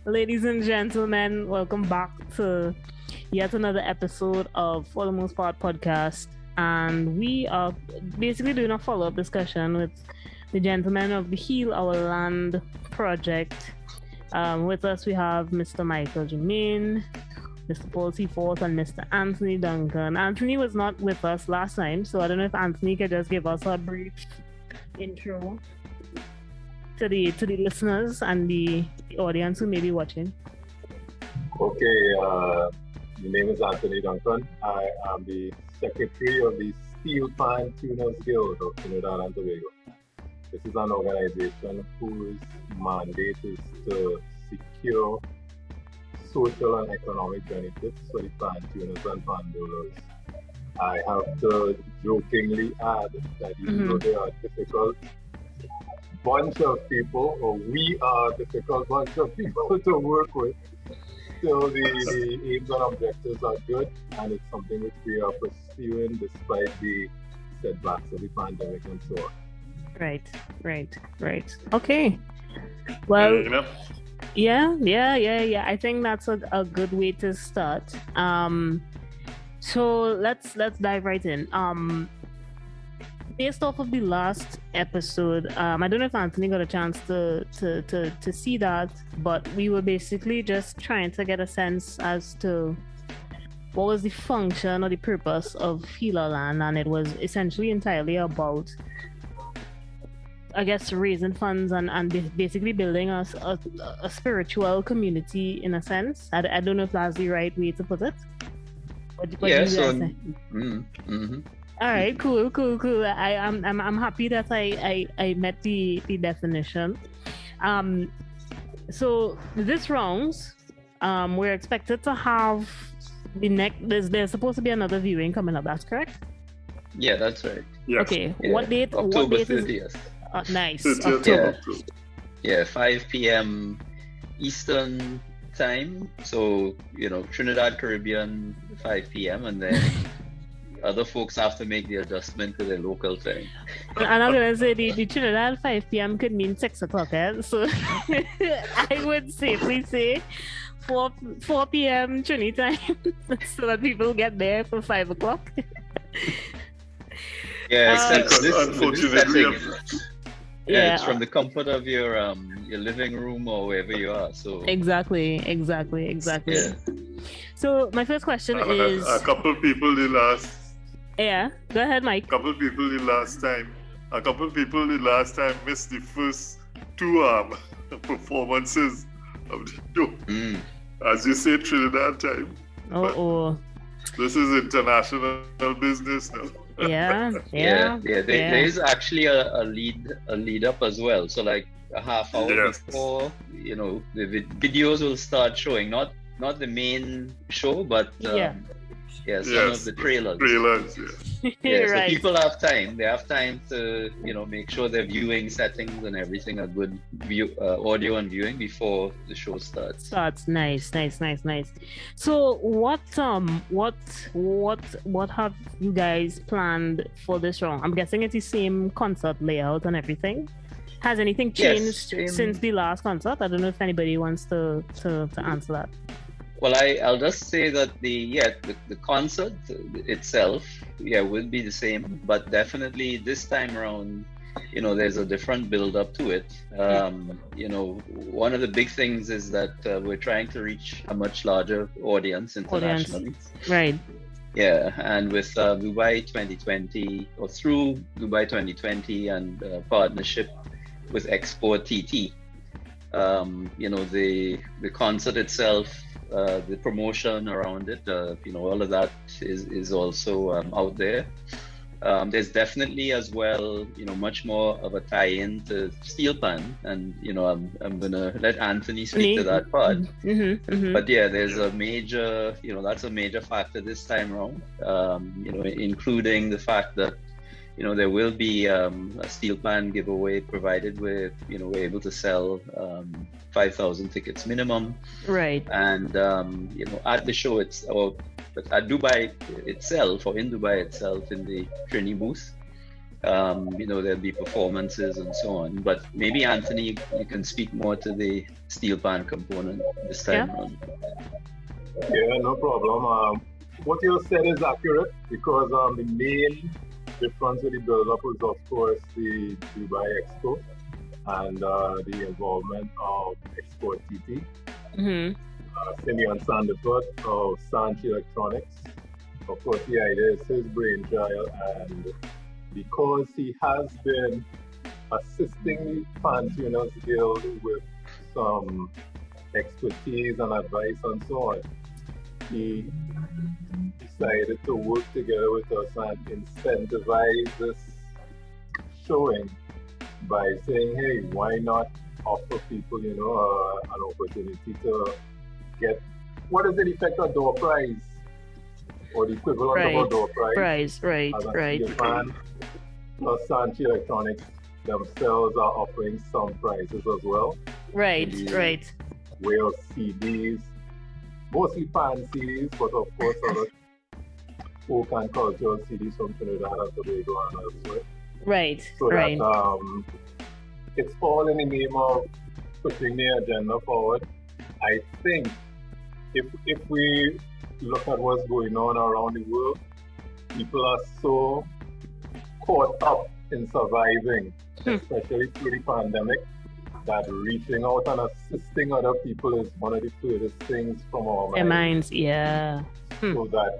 Ladies and gentlemen, welcome back to yet another episode of For the Most Part podcast. And we are basically doing a follow-up discussion with the gentlemen of the Heal Our Land project. With us, we have Mr. Michael Germain, Mr. Paul Seaforth, and Mr. Anthony Duncan. Anthony was not with us last time, so I don't know if Anthony could just give us a brief intro to the listeners and the audience who may be watching. Okay, my name is Anthony Duncan. I am the secretary of the Steel Pan Tuners Guild of Trinidad and Tobago. This is an organization whose mandate is to secure social and economic benefits for the pan tuners and pan bowlers. I have to jokingly add that even though they are difficult bunch of people, or we are a difficult bunch of people to work with, so the aims and objectives are good, and it's something which we are pursuing despite the setbacks of the pandemic and so on. Right. Okay. Well, yeah. I think that's a good way to start. So let's dive right in. Based off of the last episode, I don't know if Anthony got a chance to see that, but we were basically just trying to get a sense as to what was the function or the purpose of Heal Our Land, and it was essentially entirely about, I guess, raising funds and basically building us a spiritual community in a sense. I don't know if that's the right way to put it. What do you guys say? All right, cool. I'm happy that I met the definition. So this rounds, we're expected to have the next. There's supposed to be another viewing coming up. That's correct? Yeah, that's right. Yes. Okay. Yeah. What date? October what date 30th. Is? Nice. October. Yeah, 5 p.m. Eastern time. So Trinidad Caribbean 5 p.m. and then. Other folks have to make the adjustment to their local time. And I'm going to say the Trinidad 5 p.m. could mean 6 o'clock. So I would safely say 4 p.m. Trini time so that people get there for 5 o'clock. Yeah, except unfortunately. Yeah, it's from the comfort of your living room or wherever you are. So Exactly. Yeah. So my first question is... A couple people the last... Yeah, go ahead, Mike. A couple people the last time missed the first two performances of the show. As you say, Trinidad time. This is international business now. Yeah. There is actually a lead up as well. So like a half hour before, the videos will start showing. Not the main show, but some of the trailers. Right. So people have time. They have time to make sure their viewing settings and everything are good, audio and viewing before the show starts. Nice. So what have you guys planned for this round? I'm guessing it's the same concert layout and everything. Has anything changed since the last concert? I don't know if anybody wants to answer that. Well, I'll just say that the concert itself, will be the same, but definitely this time around, there's a different build up to it. One of the big things is that we're trying to reach a much larger audience internationally. Right. Yeah, and with Dubai 2020 or through Dubai 2020 and partnership with Export TT, the concert itself. The promotion around it, all of that is also out there. There's definitely as well, much more of a tie-in to Steel Pan, and I'm gonna let Anthony speak to that part. But there's a major, that's a major factor this time around. Including the fact that there will be a Steel Pan giveaway provided we're able to sell 5,000 tickets minimum. Right. And at the show at Dubai itself, or in Dubai itself, in the Trini booth, There'll be performances and so on. But maybe Anthony, you can speak more to the steel pan component this time around. Yeah, no problem. What you said is accurate because the main difference with the build-up was, of course, the Dubai Expo and the involvement of Export TT. Simeon Sandiford of Sanch Electronics. Of course, the idea is his brainchild, and because he has been assisting the Pan Tuners Guild with some expertise and advice and so on, he decided to work together with us and incentivize this showing by saying, hey, why not offer people, an opportunity to get, what is in effect a door prize? Or the equivalent of a door prize. Right. Japan plus Sanch Electronics themselves are offering some prizes as well. Right. Way of CDs, mostly pan CDs, but of course other folk and cultural CDs from Trinidad and Tobago and elsewhere. Right. So that it's all in the name of pushing the agenda forward. I think if we look at what's going on around the world, people are so caught up in surviving, especially through the pandemic, that reaching out and assisting other people is one of the furthest things from our minds. Yeah. So that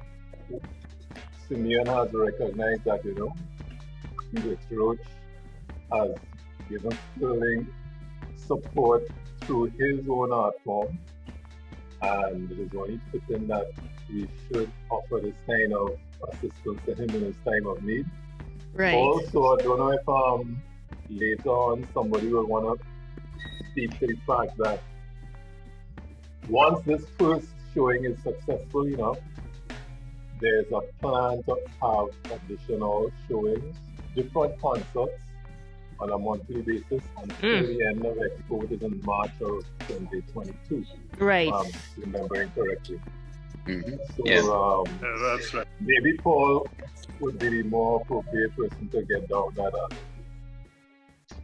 Simeon has recognized that, Felix Roach has given sterling support through his own art form, and it is only fitting that we should offer this kind of assistance to him in his time of need. Right. Also, I don't know if later on somebody will want to speak to the fact that once this first showing is successful enough, there's a plan to have additional showings, different concerts on a monthly basis until the end of Expo, which is in March of 2022. Right. Remembering correctly. So, that's right. Maybe Paul would be the more appropriate person to get down that alley.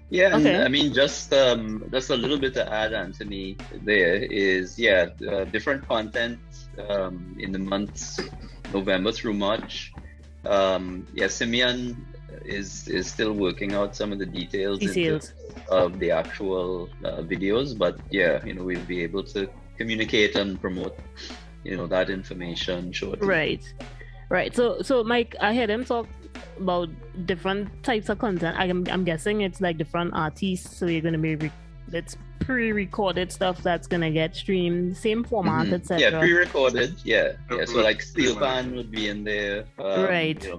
Yeah, okay. And I mean, just a little bit to add, Anthony, there is, different content in the months November through March. Simeon is still working out some of the details of the actual videos, but we'll be able to communicate and promote that information shortly. Right. So Mike, I heard him talk about different types of content. I'm guessing it's like different artists, so you're going to be it's pre-recorded stuff that's going to get streamed, same format, etc. Yeah, pre-recorded. So like Steel Pan would be in there,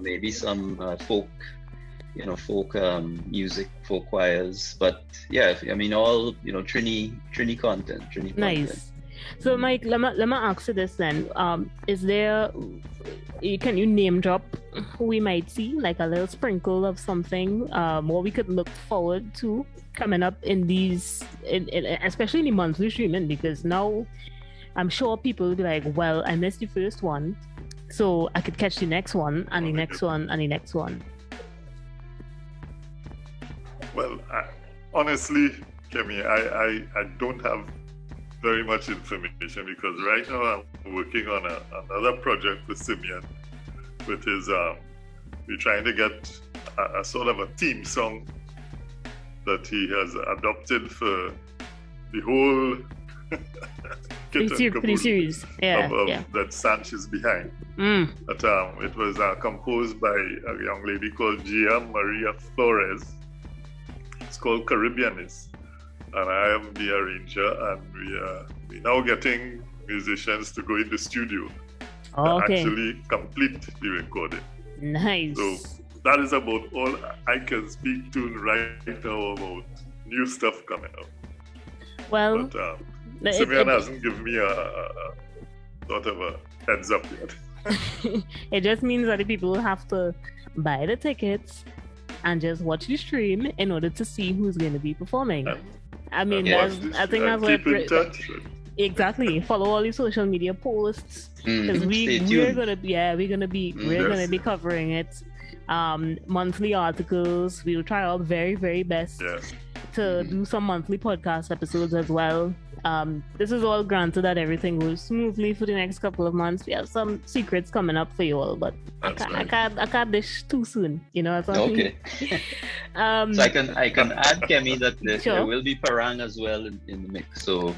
maybe some folk music, folk choirs, but all Trini content. Nice. So Mike, let me ask you this then. Is there, can you name drop who we might see, like a little sprinkle of something, what we could look forward to coming up in these, especially in the monthly streaming? Because now I'm sure people will be like, well, I missed the first one, so I could catch the next one and the next one and the next one. Well, honestly, Kemi, I don't have very much information because right now I'm working on another project with Simeon, which is we're trying to get a sort of a theme song that he has adopted for the whole series. That Sanch is behind. But it was composed by a young lady called Gia Maria Flores. It's called Caribbeanist, and I am the arranger, and we're now getting musicians to go in the studio and actually complete the recording. Nice. So that is about all I can speak to right now about new stuff coming up. Well, but Simeon hasn't given me a sort of a heads up yet. It just means that the people have to buy the tickets and just watch the stream in order to see who's going to be performing. I mean, I think that's what. Keep in touch. Exactly. Follow all the social media posts because we're gonna be covering it monthly articles. We'll try our very, very best to do some monthly podcast episodes as well. This is all granted that everything goes smoothly for the next couple of months. We have some secrets coming up for you all, but I can't dish too soon. That's okay. So I can add, Kemi, that there will be parang as well in the mix. So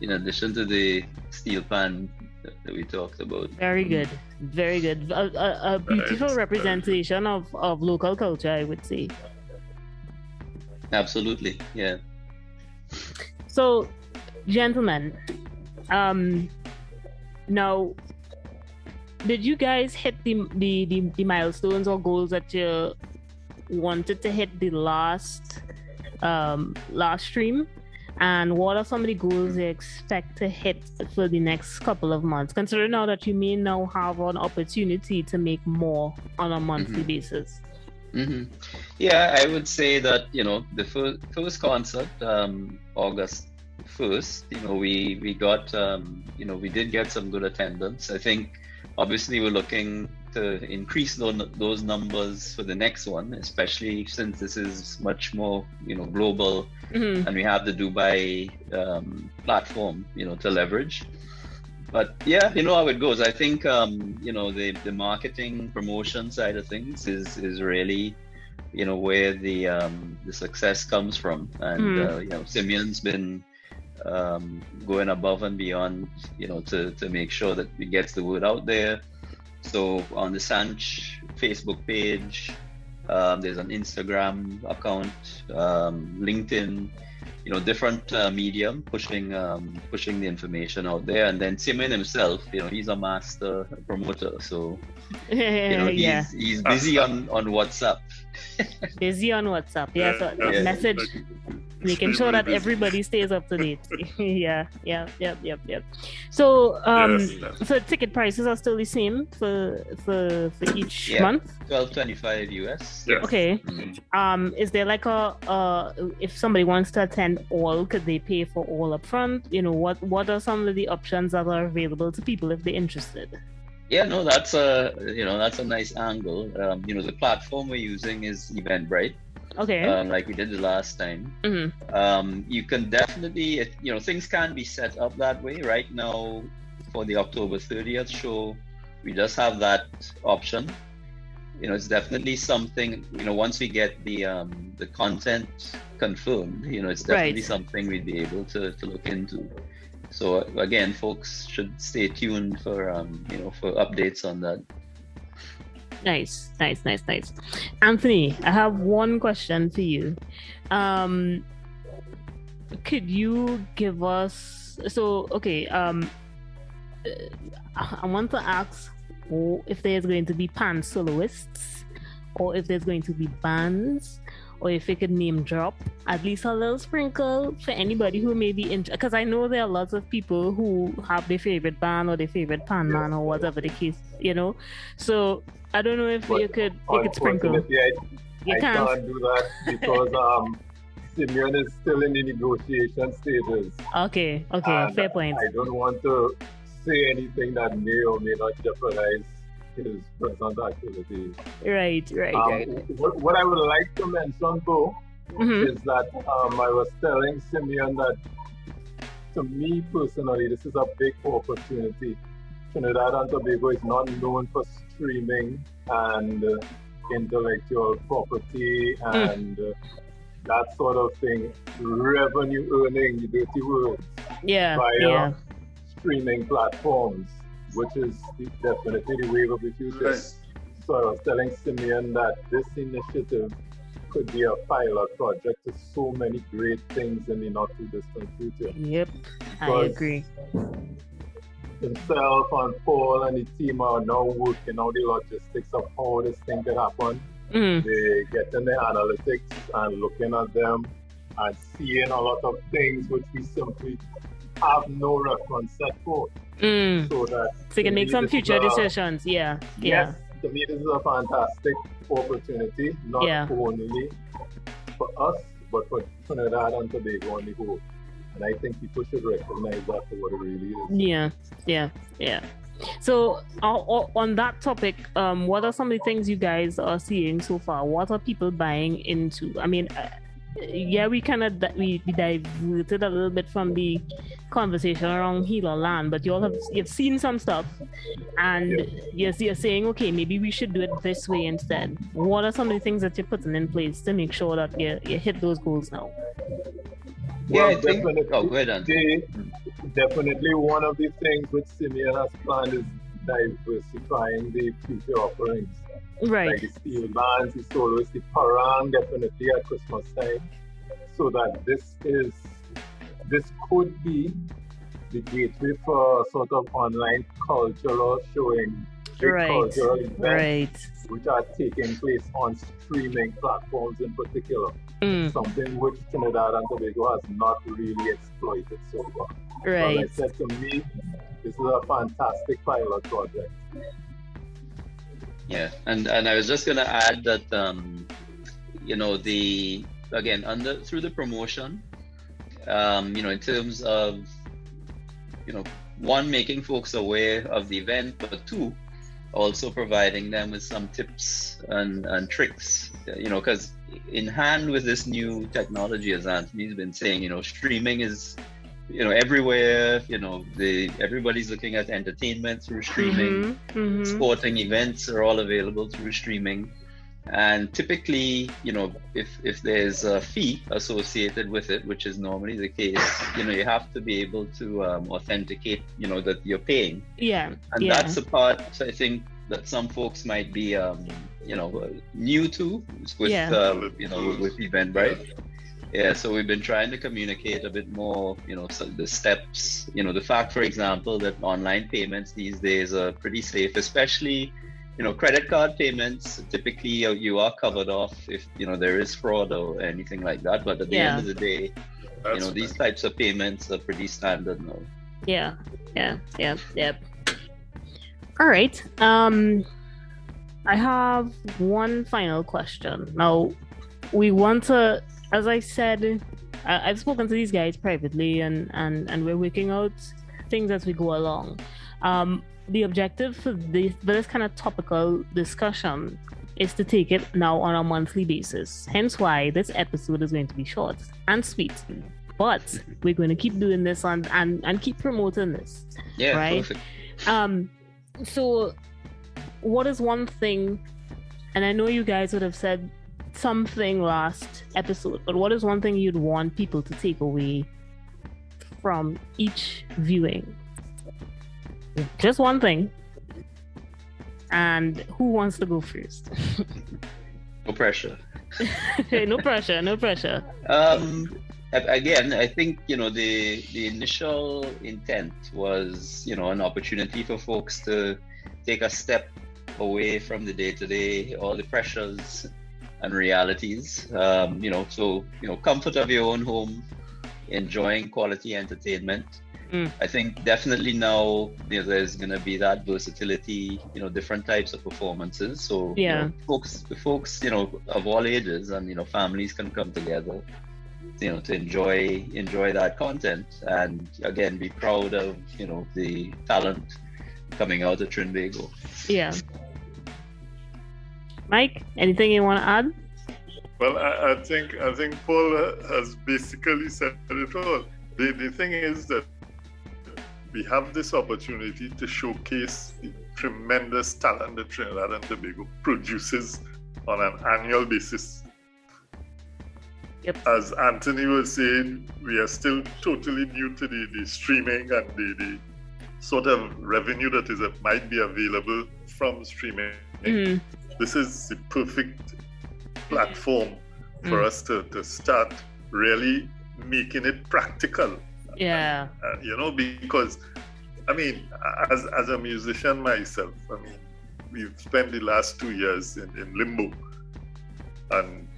in addition to the steel pan that we talked about. Very good. A beautiful representation of local culture, I would say. Absolutely, yeah. So, gentlemen, now, did you guys hit the milestones or goals that you wanted to hit the last stream? And what are some of the goals you expect to hit for the next couple of months? Considering now that you may now have an opportunity to make more on a monthly basis. Yeah, I would say that the first concert, August 1st, we got we did get some good attendance. I think obviously we're looking to increase those numbers for the next one, especially since this is much more global, and we have the Dubai platform to leverage. But yeah, how it goes. I think the marketing promotion side of things is really where the success comes from, and Simeon's been going above and beyond to make sure that it gets the word out there. So on the Sanch Facebook page, there's an Instagram account, LinkedIn, different medium pushing the information out there. And then Simeon himself, he's a master promoter, so he's busy on WhatsApp. Busy on WhatsApp, so message, making sure that everybody stays up to date. Yep. So so ticket prices are still the same for each month? $12.25 US. Yes. Okay. Is there like if somebody wants to attend all, could they pay for all up front? What are some of the options that are available to people if they're interested? Yeah, no, that's a nice angle. The platform we're using is Eventbrite. Okay. Like we did the last time. You can definitely, things can be set up that way. Right now, for the October 30th show, we just have that option. It's definitely something. Once we get the content confirmed, it's definitely something we'd be able to look into. So again, folks should stay tuned for for updates on that. Nice. Anthony, I have one question for you. Could you give us? I want to ask if there's going to be pan soloists, or if there's going to be bands, or if you could name drop at least a little sprinkle for anybody who may be interested. Because I know there are lots of people who have their favorite band or their favorite pan man or whatever the case, So I don't know if you could sprinkle. I can't do that because Simeon is still in the negotiation stages. Okay, fair point. I don't want to say anything that may or may not jeopardize his present activities. Right. What I would like to mention though is that I was telling Simeon that to me personally, this is a big opportunity. Trinidad and Tobago is not known for streaming and intellectual property and that sort of thing, revenue earning, dirty words, via streaming platforms, which is definitely the wave of the future. Right. So I was telling Simeon that this initiative could be a pilot project to so many great things in the not too distant future. Yep, I agree. Himself and Paul and the team are now working out the logistics of how this thing could happen. They get in the analytics and looking at them and seeing a lot of things which we simply have no reference set for. So you can make some future decisions. Yes, to me this is a fantastic opportunity, not only for us, but for Trinidad and Tobago on the whole. And I think people should recognize that for what it really is. Yeah. So on that topic, what are some of the things you guys are seeing so far? What are people buying into? I mean, we kind of we diverted a little bit from the conversation around HOLA land, but you've seen some stuff, and you're saying, okay, maybe we should do it this way instead. What are some of the things that you're putting in place to make sure that you hit those goals now? Well, I think. Go ahead, Anthony. Definitely, one of the things which Simeon has planned is diversifying the future offerings. Right. Like the steel bands, the soloists, the parang, definitely at Christmas time. So that this could be the gateway for sort of online cultural showing, cultural events, which are taking place on streaming platforms in particular. Something which Trinidad and Tobago has not really exploited so far. Right. As I said, to me, this is a fantastic pilot project. Yeah, and I was just going to add that, through the promotion, in terms of, one, making folks aware of the event, but two, also providing them with some tips and tricks, because in hand with this new technology, as Anthony's been saying, streaming is, everywhere, everybody's looking at entertainment through streaming. Sporting events are all available through streaming. And typically, if there's a fee associated with it, which is normally the case, you have to be able to authenticate, that you're paying. Yeah. And that's the part, I think, that some folks might be, new to with, with Eventbrite. Yeah, so we've been trying to communicate a bit more, so the steps, the fact, for example, that online payments these days are pretty safe, especially, credit card payments. Typically, you are covered off if, there is fraud or anything like that. But at the end of the day, these types of payments are pretty standard now. Yeah. All right. I have one final question. Now, we want to, as I said, I've spoken to these guys privately, and we're working out things as we go along. The objective for this kind of topical discussion is to take it now on a monthly basis. Hence why this episode is going to be short and sweet. But we're going to keep doing this and keep promoting this. Yeah, right? Perfect. So what is one thing, and I know you guys would have said something last episode, but what is one thing you'd want people to take away from each viewing? Just one thing. And who wants to go first? No pressure. No pressure. Again, I think, the initial intent was, an opportunity for folks to take a step away from the day-to-day, all the pressures and realities, comfort of your own home, enjoying quality entertainment. I think definitely now, there's going to be that versatility, different types of performances. So folks, of all ages and, families can come together, to enjoy that content, and again, be proud of, the talent coming out of Trinbago. Yeah. Mike, anything you want to add? Well, I think Paul has basically said it all. The thing is that we have this opportunity to showcase the tremendous talent that Trinidad and Tobago produces on an annual basis. Yep. As Anthony was saying, we are still totally new to the streaming and the sort of revenue that might be available from streaming. This is the perfect platform for us to start really making it practical. Yeah. Because, as a musician myself, we've spent the last 2 years in limbo, and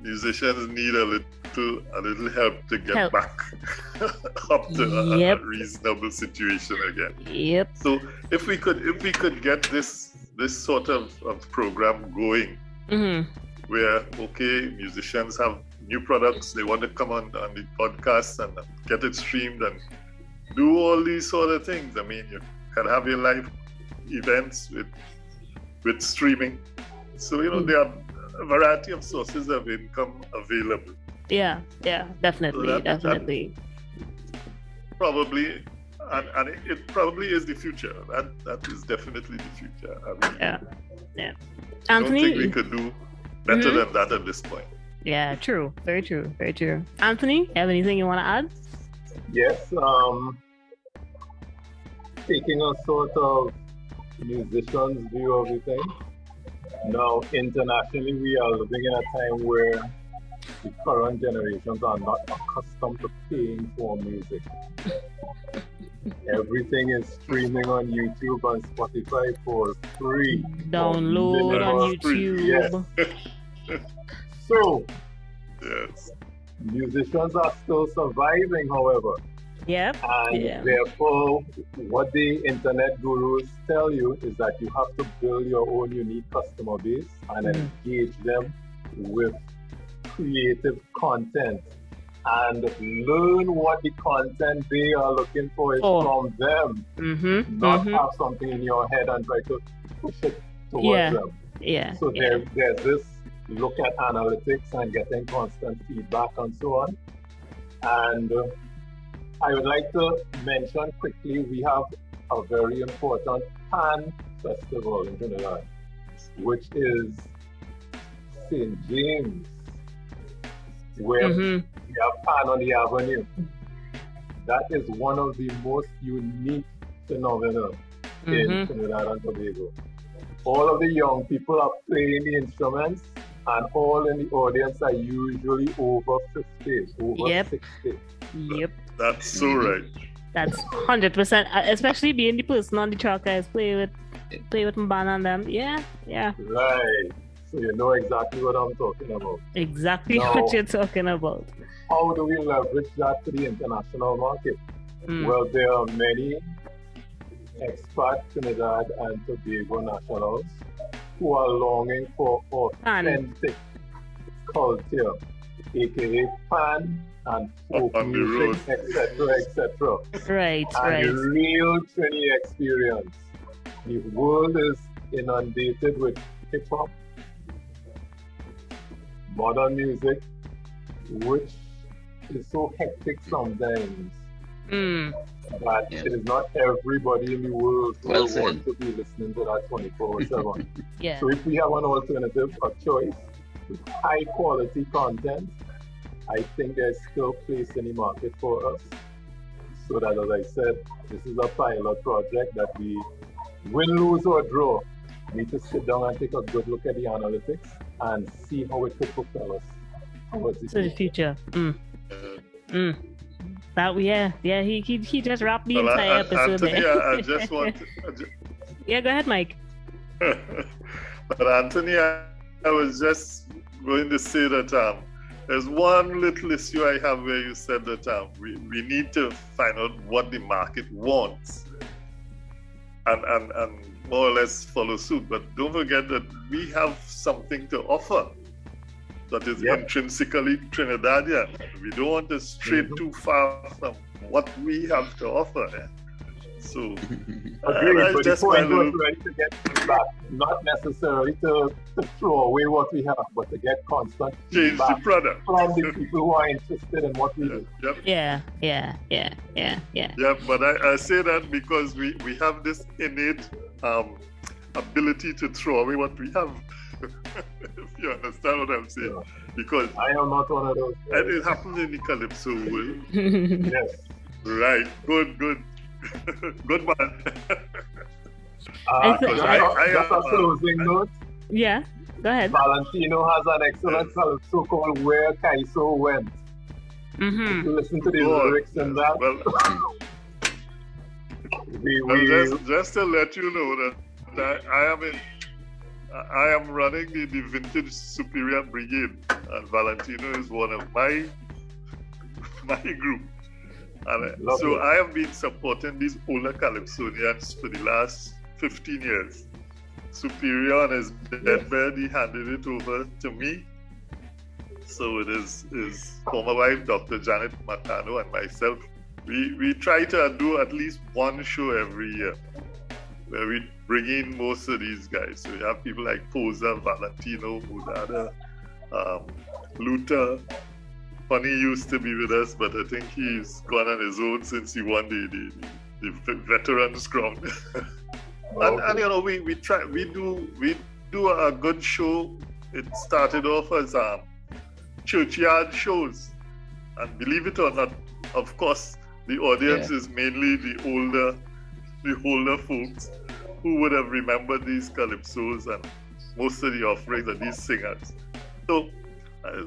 musicians need a little help to get back up to a reasonable situation again. Yep. So if we could get this sort of program going, where musicians have new products, they want to come on the podcast and get it streamed and do all these sort of things. You can have your live events with streaming. So, there are a variety of sources of income available. Yeah, definitely, So definitely. Probably, and it probably is the future. That is definitely the future. Yeah. I don't Anthony, think we could do better than that at this point. Yeah, true. Very true. Very true. Anthony, you have anything you want to add? Yes. Taking a sort of musician's view of the thing. Now, internationally, we are living in a time where the current generations are not accustomed to paying for music. Everything is streaming on YouTube and Spotify for free. Download on YouTube. Yes. So, Yes. musicians are still surviving, however. Yep. And therefore, what the internet gurus tell you is that you have to build your own unique customer base and engage them with creative content and learn what the content they are looking for is from them. Not have something in your head and try to push it towards them. So there's this look at analytics and getting constant feedback and so on. And I would like to mention quickly, we have a very important pan festival in Trinidad, which is St. James, where we have pan on the avenue. That is one of the most unique phenomena in Trinidad and Tobago. All of the young people are playing the instruments, and all in the audience are usually over 50, over 60. Yep. That's so right. That's 100%. Especially being the person on the track guys play with Mbana and them. Yeah. Right. So you know exactly what I'm talking about. Exactly what you're talking about. How do we leverage that to the international market? Well, there are many expat Trinidad and Tobago nationals who are longing for authentic culture, aka pan and folk music, etc. Right. Real Trini experience. The world is inundated with hip hop, modern music, which is so hectic sometimes that it is not everybody in the world who wants to be listening to that 24/7. So if we have an alternative, a choice with high quality content, I think there's still place in the market for us. So that, as I said, this is a pilot project that we win, lose or draw. We need to sit down and take a good look at the analytics and see how it could propel us towards the future. He just wrapped the entire episode Anthony, there. I just want Yeah, go ahead, Mike. But Anthony, I was just going to say that there's one little issue I have where you said that we need to find out what the market wants and more or less follow suit. But don't forget that we have something to offer that is intrinsically Trinidadian. We don't want to stray too far from what we have to offer. So, agreed, but the point was ready to get feedback, not necessarily to throw away what we have, but to get constant feedback from the people who are interested in what we do. Yeah. But I say that because we have this innate ability to throw away what we have. If you understand what I'm saying. Because I am not one of those. And it happens in the Calypso world. Yes. Right. Good. Good man. Just a closing note. Yeah, go ahead. Valentino has an excellent calypso called Where Kaiso Went. If you listen to the lyrics in that. Just to let you know that I am running the Vintage Superior Brigade, and Valentino is one of my group. And so I have been supporting these older Calypsonians for the last 15 years. Superior on his deathbed, he handed it over to me. So it is his former wife, Dr. Janet Matano, and myself we try to do at least one show every year where we bring in most of these guys. So we have people like Posa, Valentino, Mudada, Luther. Funny used to be with us, but I think he's gone on his own since he won the veterans crown. And you know, we do a good show. It started off as churchyard shows, and believe it or not, of course, the audience is mainly the older folks who would have remembered these calypsos and most of the offerings of these singers. So,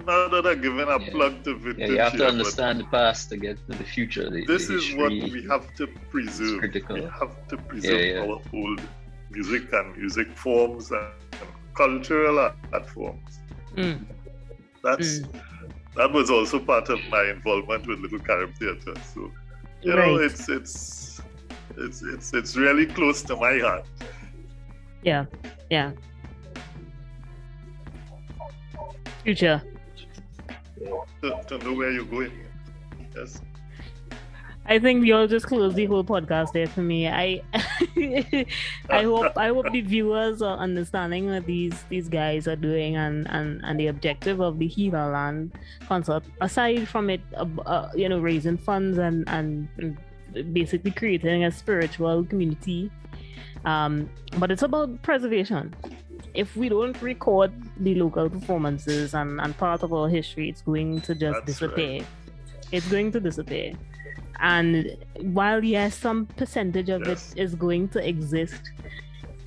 not that I'm giving a plug to vintage. You have to understand the past to get to the future. This is what we have to preserve. We have to preserve our old music and music forms and cultural art forms. That was also part of my involvement with Little Carib Theatre. So, you know, it's really close to my heart. Yeah. Future. To know where you're going. Yes. I think we all just closed the whole podcast there for me. I hope the viewers are understanding what these guys are doing and the objective of the HOLA Land concert, aside from it raising funds and basically creating a spiritual community, but it's about preservation. If we don't record the local performances and part of our history, it's going to just disappear. Right. It's going to disappear. And while, yes, some percentage of it is going to exist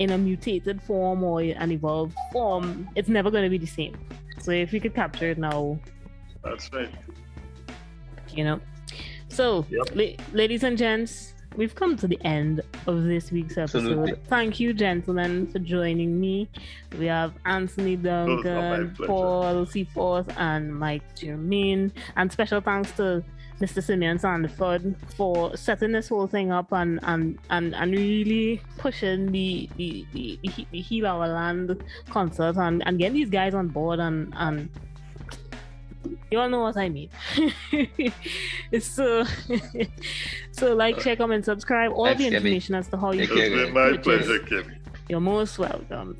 in a mutated form or an evolved form, it's never going to be the same. So if we could capture it now. That's right. You know. So, ladies and gents, we've come to the end of this week's episode. Absolutely. Thank you, gentlemen, for joining me. We have Anthony Duncan, Paul Seaforth, and Mike Germain. And special thanks to Mr. Simeon Sandiford for setting this whole thing up and really pushing the HOLA Land concert and getting these guys on board and you all know what I mean. So like, share, comment, subscribe. All the information as to how you can purchase. It's been my pleasure, Kimmy. You're most welcome.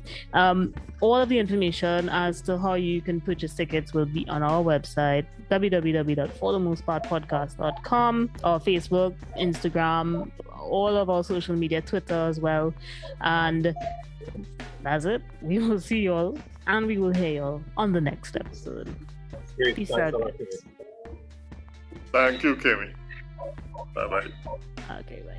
All of the information as to how you can purchase tickets will be on our website, www.forthemostpartpodcast.com, or Facebook, Instagram, all of our social media, Twitter as well. And that's it. We will see you all and we will hear you all on the next episode. Great. Peace out. Thank you, Kimmy. Bye-bye. Okay, bye.